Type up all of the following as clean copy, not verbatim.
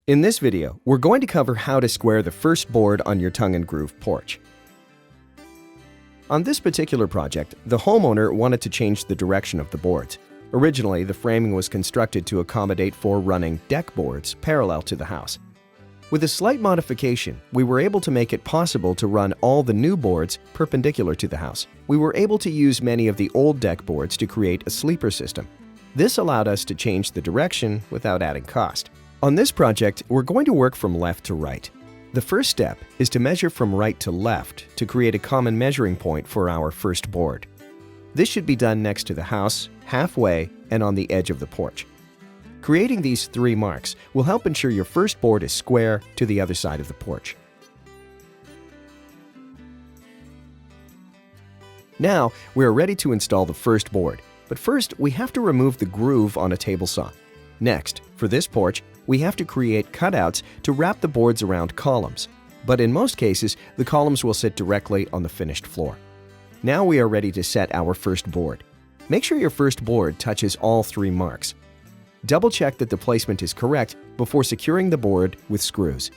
In this video, we're going to cover how to square the first board on your tongue and groove porch. On this particular project, the homeowner wanted to change the direction of the boards. Originally, the framing was constructed to accommodate 4 running deck boards parallel to the house. With a slight modification, we were able to make it possible to run all the new boards perpendicular to the house. We were able to use many of the old deck boards to create a sleeper system. This allowed us to change the direction without adding cost. On this project, we're going to work from left to right. The first step is to measure from right to left to create a common measuring point for our first board. This should be done next to the house, halfway, and on the edge of the porch. Creating these 3 marks will help ensure your first board is square to the other side of the porch. Now, we are ready to install the first board, but first we have to remove the groove on a table saw. Next, for this porch, we have to create cutouts to wrap the boards around columns, but in most cases, the columns will sit directly on the finished floor. Now we are ready to set our first board. Make sure your first board touches all 3 marks. Double-check that the placement is correct before securing the board with screws.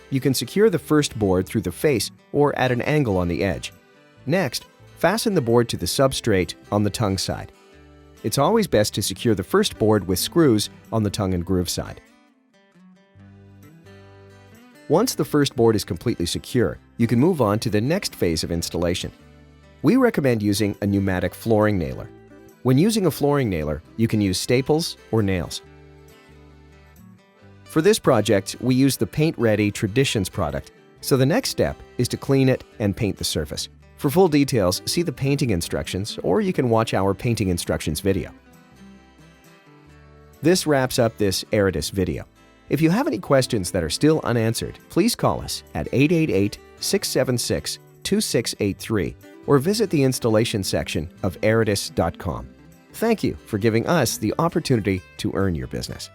You can secure the first board through the face or at an angle on the edge. Next, fasten the board to the substrate on the tongue side. It's always best to secure the first board with screws on the tongue and groove side. Once the first board is completely secure, you can move on to the next phase of installation. We recommend using a pneumatic flooring nailer. When using a flooring nailer, you can use staples or nails. For this project, we use the Paint Ready Traditions product, so the next step is to clean it and paint the surface. For full details, see the painting instructions, or you can watch our painting instructions video. This wraps up this Aeratis video. If you have any questions that are still unanswered, please call us at 888-676-2683 or visit the installation section of Aeratis.com. Thank you for giving us the opportunity to earn your business.